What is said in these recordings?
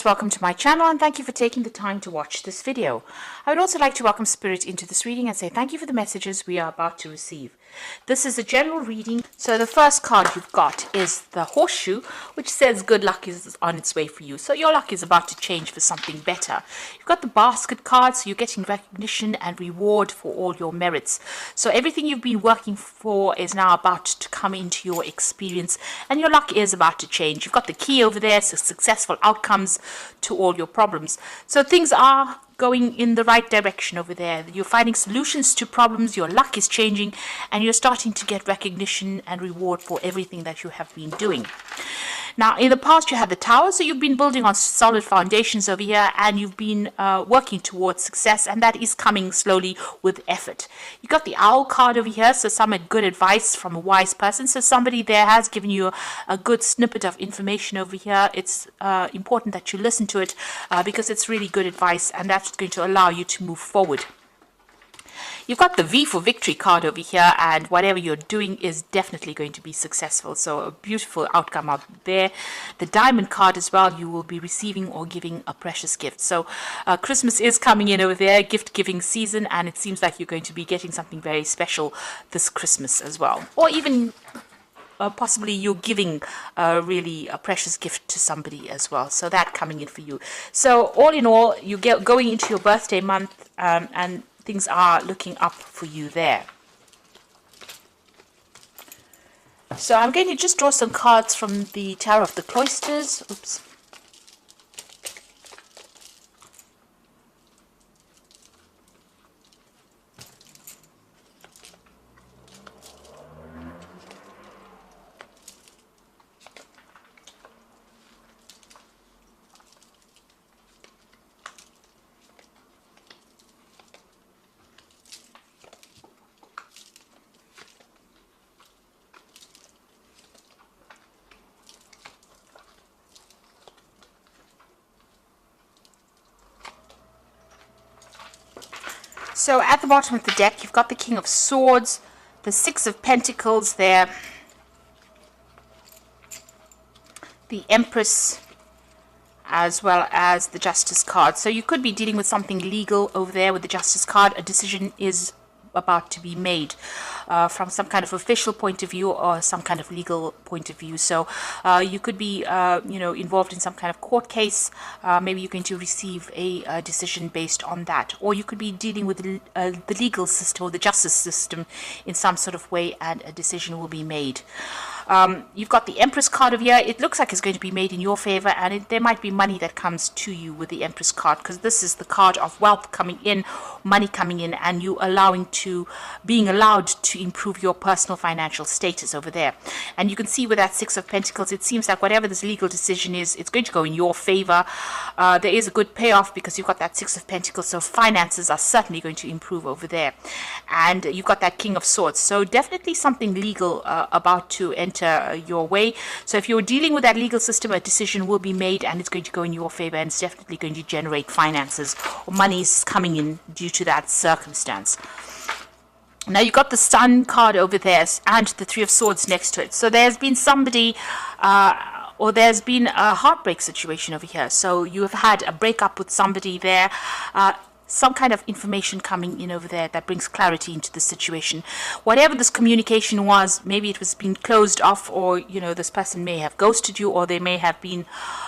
Welcome to my channel and thank you for taking the time to watch this video. I would also like to welcome Spirit into this reading and say thank you for the messages we are about to receive. This is a general reading, so the first card you've got is the horseshoe, which says good luck is on its way for you. So your luck is about to change for something better. You've got the basket card, so you're getting recognition and reward for all your merits. So everything you've been working for is now about to come into your experience and your luck is about to change. You've got the key over there, so successful outcomes to all your problems. So things are going in the right direction over there. You're finding solutions to problems, your luck is changing, and you're starting to get recognition and reward for everything that you have been doing. Now, in the past, you had the tower, so you've been building on solid foundations over here, and you've been working towards success, and that is coming slowly with effort. You got the owl card over here, so some good advice from a wise person. So somebody there has given you a good snippet of information over here. It's important that you listen to it because it's really good advice, and that's going to allow you to move forward. You've got the V for victory card over here, and whatever you're doing is definitely going to be successful. So a beautiful outcome out there. The diamond card as well, you will be receiving or giving a precious gift. So Christmas is coming in over there, gift giving season, and it seems like you're going to be getting something very special this Christmas as well. Or even possibly you're giving really a precious gift to somebody as well. So that coming in for you. So all in all, you get going into your birthday month and things are looking up for you there. So I'm going to just draw some cards from the Tarot of the Cloisters. Oops. So at the bottom of the deck, you've got the King of Swords, the Six of Pentacles there, the Empress, as well as the Justice card. So you could be dealing with something legal over there with the Justice card. A decision is about to be made from some kind of official point of view or some kind of legal point of view. So you could be involved in some kind of court case. Maybe you're going to receive a decision based on that, or you could be dealing with the legal system or the justice system in some sort of way, and a decision will be made. You've got the Empress card over here. It looks like it's going to be made in your favor, and there might be money that comes to you with the Empress card, because this is the card of wealth coming in, money coming in, and you being allowed to improve your personal financial status over there. And you can see with that Six of Pentacles, it seems like whatever this legal decision is, it's going to go in your favor. There is a good payoff because you've got that Six of Pentacles, so finances are certainly going to improve over there. And you've got that King of Swords, so definitely something legal about to enter your way. So if you're dealing with that legal system, a decision will be made and it's going to go in your favor, and it's definitely going to generate finances or money's coming in due to that circumstance. Now you've got the Sun card over there and the Three of Swords next to it. So there's been somebody or there's been a heartbreak situation over here. So you have had a breakup with somebody there. Some kind of information coming in over there that brings clarity into the situation. Whatever this communication was, maybe it was being closed off, or this person may have ghosted you, or there may have been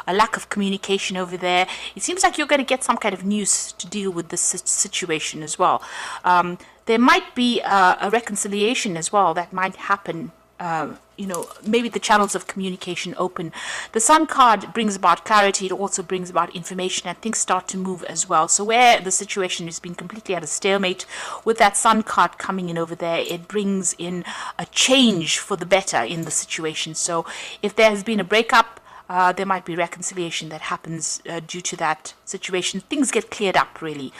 a lack of communication over there. It seems like you're going to get some kind of news to deal with this situation as well. There might be a reconciliation as well that might happen. Maybe the channels of communication open. The Sun card brings about clarity. It also brings about information, and things start to move as well. So where the situation has been completely at a stalemate, with that Sun card coming in over there, it brings in a change for the better in the situation. So if there has been a breakup, there might be reconciliation that happens due to that situation. Things get cleared up, really.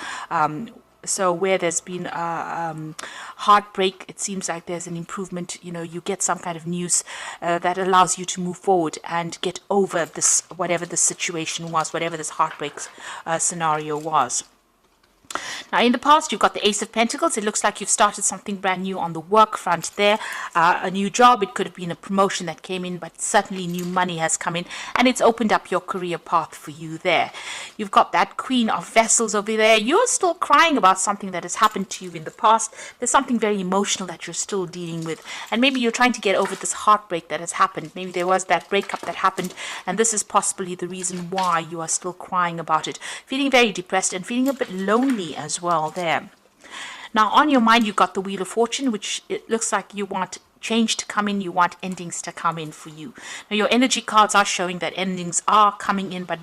So where there's been heartbreak, it seems like there's an improvement. You get some kind of news that allows you to move forward and get over this, whatever the situation was, whatever this heartbreak scenario was. Now, in the past, you've got the Ace of Pentacles. It looks like you've started something brand new on the work front there. A new job. It could have been a promotion that came in, but certainly new money has come in, and it's opened up your career path for you there. You've got that Queen of Vessels over there. You're still crying about something that has happened to you in the past. There's something very emotional that you're still dealing with, and maybe you're trying to get over this heartbreak that has happened. Maybe there was that breakup that happened, and this is possibly the reason why you are still crying about it, feeling very depressed and feeling a bit lonely as well there. Now, on your mind, you've got the Wheel of Fortune, which it looks like you want change to come in, you want endings to come in for you. Now, your energy cards are showing that endings are coming in, but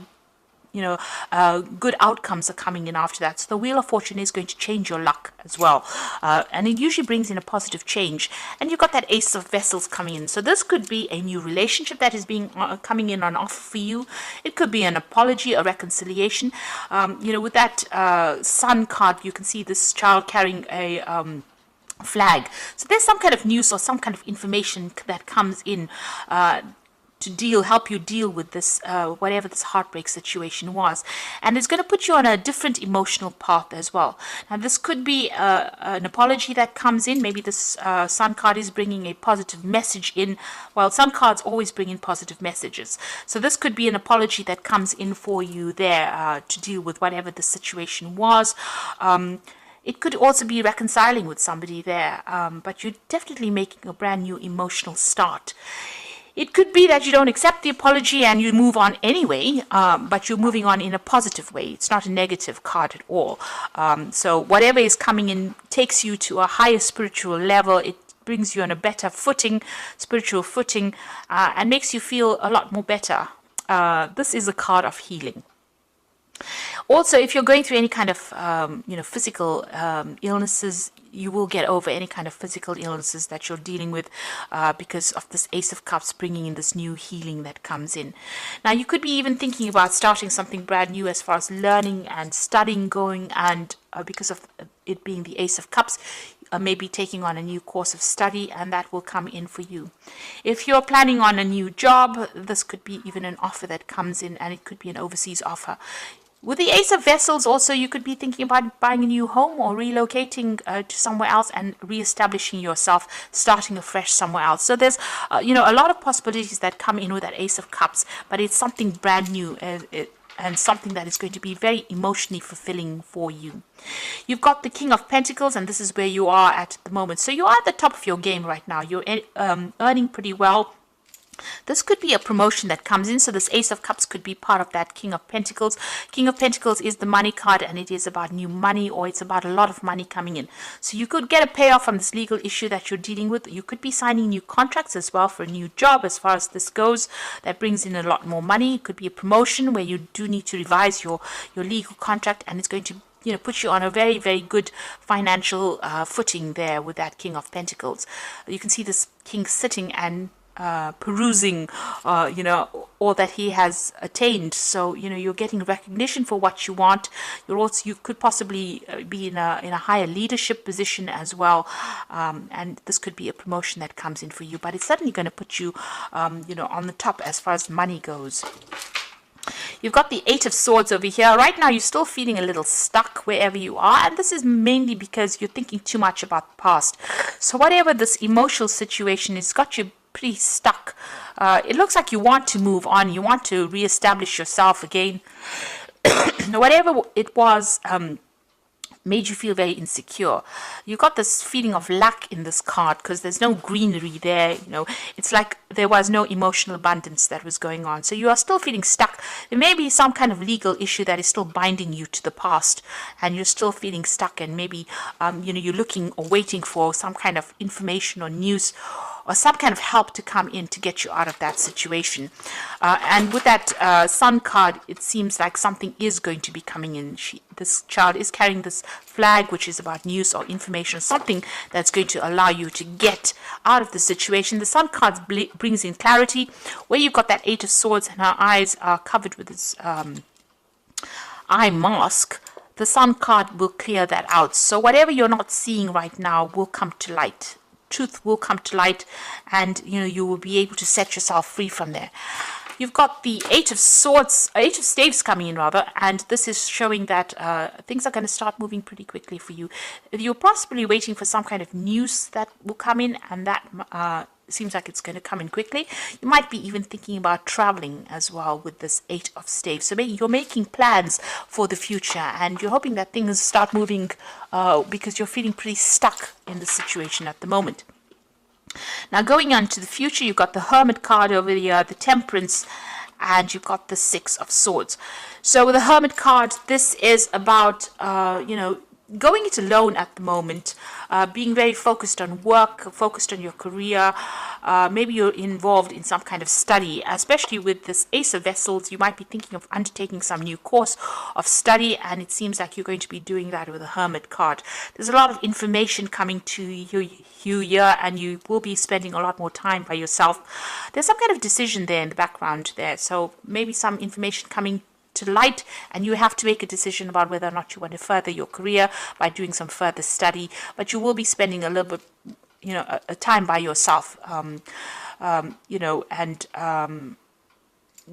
good outcomes are coming in after that. So the Wheel of Fortune is going to change your luck as well. And it usually brings in a positive change. And you've got that Ace of Vessels coming in. So this could be a new relationship that is being coming in on offer for you. It could be an apology, a reconciliation. With that Sun card, you can see this child carrying a flag. So there's some kind of news or some kind of information that comes in to help you deal with this, whatever this heartbreak situation was. And it's going to put you on a different emotional path as well. Now, this could be an apology that comes in. Maybe this Sun card is bringing a positive message in. Well, Sun cards always bring in positive messages. So this could be an apology that comes in for you there to deal with whatever the situation was. It could also be reconciling with somebody there, but you're definitely making a brand new emotional start. It could be that you don't accept the apology and you move on anyway, but you're moving on in a positive way. It's not a negative card at all. So whatever is coming in takes you to a higher spiritual level. It brings you on a better footing, spiritual footing, and makes you feel a lot more better. This is a card of healing. Also, if you're going through any kind of, physical illnesses, you will get over any kind of physical illnesses that you're dealing with because of this Ace of Cups bringing in this new healing that comes in. Now, you could be even thinking about starting something brand new as far as learning and studying going, and because of it being the Ace of Cups, maybe taking on a new course of study, and that will come in for you. If you're planning on a new job, this could be even an offer that comes in, and it could be an overseas offer. With the Ace of Vessels, also, you could be thinking about buying a new home or relocating to somewhere else and reestablishing yourself, starting afresh somewhere else. So there's, a lot of possibilities that come in with that Ace of Cups, but it's something brand new and something that is going to be very emotionally fulfilling for you. You've got the King of Pentacles, and this is where you are at the moment. So you are at the top of your game right now. You're earning pretty well. This could be a promotion that comes in. So this Ace of Cups could be part of that King of Pentacles. King of Pentacles is the money card, and it is about new money, or it's about a lot of money coming in. So you could get a payoff from this legal issue that you're dealing with. You could be signing new contracts as well for a new job as far as this goes. That brings in a lot more money. It could be a promotion where you do need to revise your legal contract, and it's going to put you on a very, very good financial footing there with that King of Pentacles. You can see this king sitting and perusing all that he has attained. So you're getting recognition for what you want. You could possibly be in a higher leadership position as well, and this could be a promotion that comes in for you, but it's certainly going to put you on the top as far as money goes. You've got the Eight of Swords over here. Right now, you're still feeling a little stuck wherever you are, and this is mainly because you're thinking too much about the past. So whatever this emotional situation has got you pretty stuck. It looks like you want to move on. You want to reestablish yourself again. Whatever it was made you feel very insecure. You got this feeling of lack in this card because there's no greenery there. It's like there was no emotional abundance that was going on. So you are still feeling stuck. There may be some kind of legal issue that is still binding you to the past, and you're still feeling stuck, and maybe you're looking or waiting for some kind of information or news or some kind of help to come in to get you out of that situation. And with that Sun card, it seems like something is going to be coming in. This child is carrying this flag, which is about news or information, something that's going to allow you to get out of the situation. The Sun card brings in clarity. Where you've got that Eight of Swords and her eyes are covered with this eye mask, the Sun card will clear that out. So whatever you're not seeing right now will come to light. Truth will come to light, and you will be able to set yourself free from there. You've got the Eight of Swords, Eight of Staves coming in rather, and this is showing that things are going to start moving pretty quickly for you. You're possibly waiting for some kind of news that will come in, and that seems like it's going to come in quickly. You might be even thinking about traveling as well with this Eight of Staves. So maybe you're making plans for the future, and you're hoping that things start moving because you're feeling pretty stuck in the situation at the moment. Now going on to the future, you've got the Hermit card over here, the Temperance, and you've got the Six of Swords. So with the Hermit card, this is about, going it alone at the moment, being very focused on work, focused on your career. Maybe you're involved in some kind of study, especially with this Ace of Vessels. You might be thinking of undertaking some new course of study, and it seems like you're going to be doing that with a Hermit card. There's a lot of information coming to you here, and you will be spending a lot more time by yourself. There's some kind of decision there in the background there, so maybe some information coming to light, and you have to make a decision about whether or not you want to further your career by doing some further study. But you will be spending a little bit, a time by yourself, and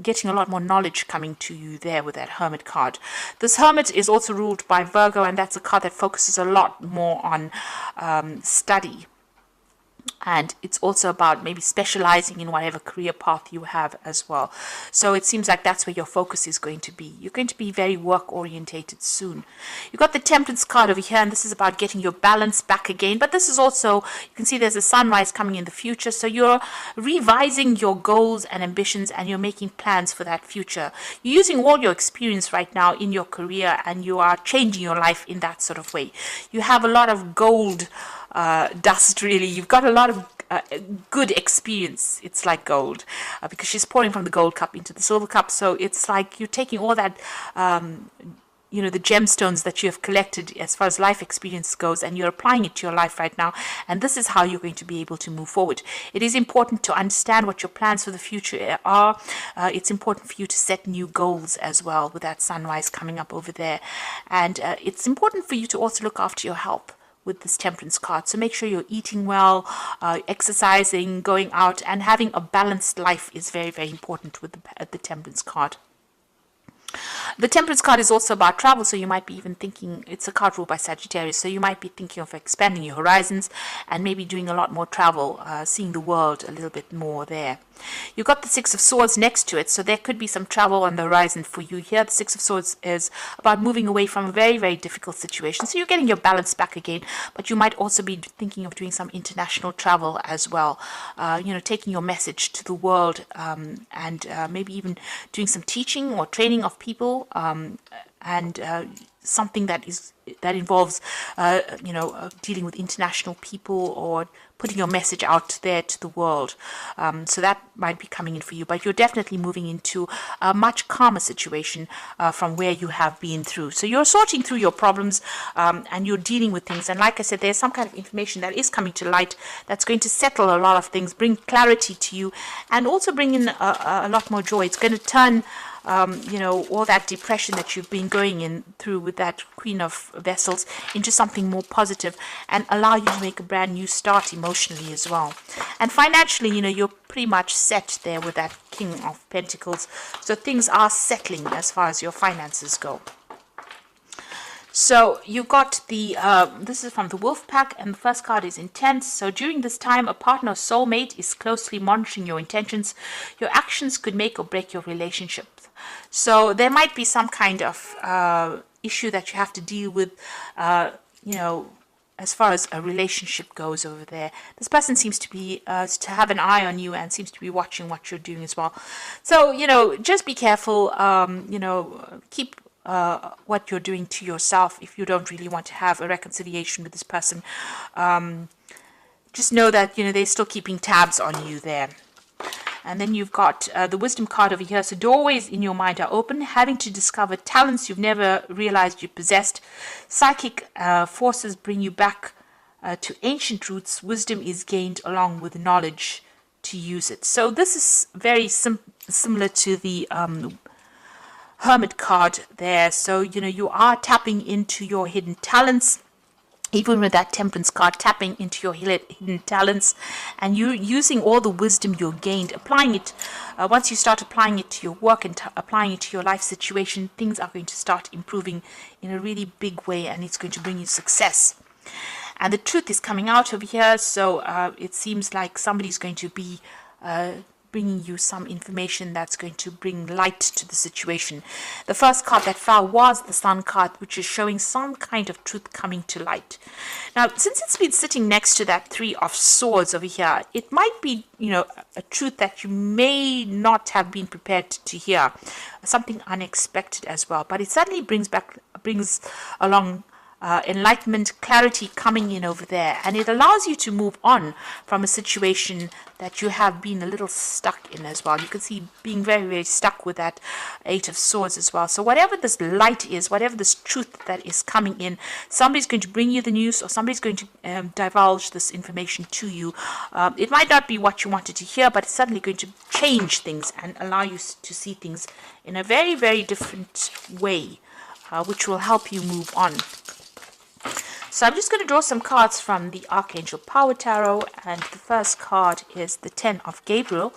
getting a lot more knowledge coming to you there with that Hermit card. This Hermit is also ruled by Virgo, and that's a card that focuses a lot more on study. And it's also about maybe specializing in whatever career path you have as well. So it seems like that's where your focus is going to be. You're going to be very work orientated soon. You've got the Temperance card over here, and this is about getting your balance back again. But this is also, you can see there's a sunrise coming in the future. So you're revising your goals and ambitions, and you're making plans for that future. You're using all your experience right now in your career, and you are changing your life in that sort of way. You have a lot of gold dust, really. You've got a lot of good experience. It's like gold, because she's pouring from the gold cup into the silver cup. So it's like you're taking all that, the gemstones that you have collected as far as life experience goes, and you're applying it to your life right now. And this is how you're going to be able to move forward. It is important to understand what your plans for the future are. It's important for you to set new goals as well with that sunrise coming up over there. And it's important for you to also look after your health with this Temperance card. So make sure you're eating well, exercising, going out, and having a balanced life is very, very important with the Temperance card. The Temperance card is also about travel, so you might be even thinking, it's a card ruled by Sagittarius, so you might be thinking of expanding your horizons and maybe doing a lot more travel, seeing the world a little bit more there. You've got the Six of Swords next to it, so there could be some travel on the horizon for you here. The Six of Swords is about moving away from a very, very difficult situation, so you're getting your balance back again, but you might also be thinking of doing some international travel as well, taking your message to the world, and maybe even doing some teaching or training of people, and something that involves dealing with international people, or putting your message out there to the world. So that might be coming in for you, but you're definitely moving into a much calmer situation from where you have been through. So you're sorting through your problems, and you're dealing with things. And like I said, there's some kind of information that is coming to light that's going to settle a lot of things, bring clarity to you, and also bring in a lot more joy. It's going to turn all that depression that you've been going in through with that Queen of Vessels into something more positive, and allow you to make a brand new start emotionally as well. And financially, you're pretty much set there with that King of Pentacles. So things are settling as far as your finances go. So you got the, this is from the Wolf Pack, and the first card is Intense. So during this time, a partner or soulmate is closely monitoring your intentions. Your actions could make or break your relationship. So there might be some kind of issue that you have to deal with, as far as a relationship goes over there. This person seems to be, to have an eye on you, and seems to be watching what you're doing as well. So, just be careful, keep what you're doing to yourself if you don't really want to have a reconciliation with this person. Just know that, they're still keeping tabs on you there. And then you've got the Wisdom card over here. So doorways in your mind are open, having to discover talents you've never realized you possessed. Psychic forces bring you back to ancient roots. Wisdom is gained along with knowledge to use it. So this is very similar to the Hermit card there. So, you are tapping into your hidden talents. even with that Temperance card, tapping into your hidden talents, and you using all the wisdom you gained, applying it. Once you start applying it to your work and applying it to your life situation, things are going to start improving in a really big way, and it's going to bring you success. And the truth is coming out over here, so it seems like somebody's going to be bringing you some information that's going to bring light to the situation. The first card that fell was the Sun card, which is showing some kind of truth coming to light. Now, since it's been sitting next to that Three of Swords over here, it might be, a truth that you may not have been prepared to hear, something unexpected as well. But it suddenly brings along enlightenment, clarity coming in over there, and it allows you to move on from a situation that you have been a little stuck in as well. You can see being very, very stuck with that Eight of Swords as well. So whatever this light is, whatever this truth that is coming in, somebody's going to bring you the news, or somebody's going to divulge this information to you. It might not be what you wanted to hear, but it's suddenly going to change things and allow you to see things in a very, very different way, which will help you move on. So I'm just going to draw some cards from the Archangel Power Tarot, and the first card is the Ten of Gabriel.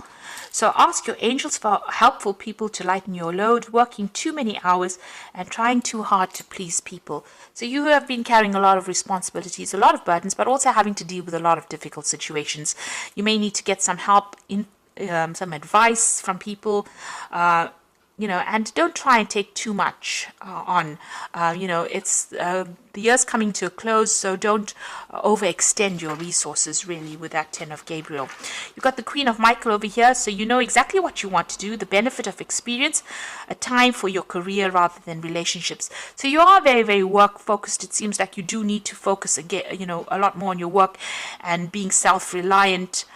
So ask your angels for helpful people to lighten your load, working too many hours and trying too hard to please people. So you have been carrying a lot of responsibilities, a lot of burdens, but also having to deal with a lot of difficult situations. You may need to get some help, some advice from people, and don't try and take too much on. It's the year's coming to a close, so don't overextend your resources really with that Ten of Gabriel. You've got the Queen of Michael over here, so you know exactly what you want to do, the benefit of experience, a time for your career rather than relationships. So you are very, very work focused. It seems like you do need to focus again, a lot more on your work and being self-reliant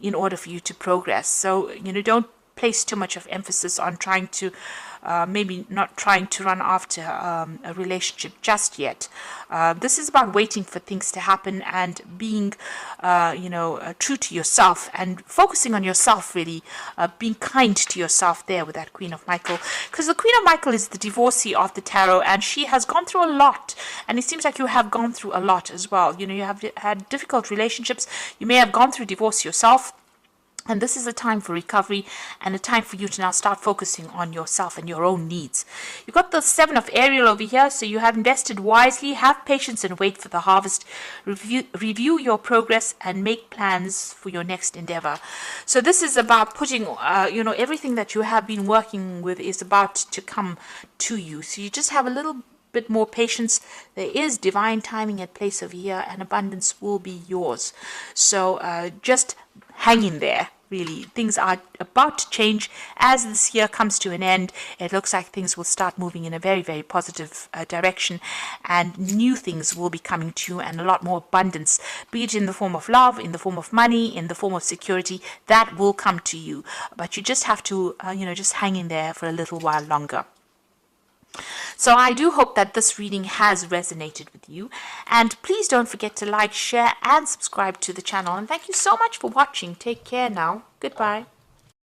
in order for you to progress. So, don't place too much of emphasis on trying to maybe not trying to run after a relationship just yet. This is about waiting for things to happen and being true to yourself and focusing on yourself, really being kind to yourself there with that Queen of Michael, because the Queen of Michael is the divorcee of the tarot, and she has gone through a lot, and it seems like you have gone through a lot as well. You have had difficult relationships, you may have gone through divorce yourself. And this is a time for recovery and a time for you to now start focusing on yourself and your own needs. You've got the Seven of Ariel over here, so you have invested wisely. Have patience and wait for the harvest. Review your progress and make plans for your next endeavor. So this is about putting, everything that you have been working with is about to come to you. So you just have a little bit more patience. There is divine timing at place over here, and abundance will be yours. So just hang in there. Really, things are about to change as this year comes to an end. It looks like things will start moving in a very, very positive direction, and new things will be coming to you, and a lot more abundance, be it in the form of love, in the form of money, in the form of security, that will come to you. But you just have to, just hang in there for a little while longer. So I do hope that this reading has resonated with you, and please don't forget to like, share and subscribe to the channel, and thank you so much for watching. Take care now. Goodbye.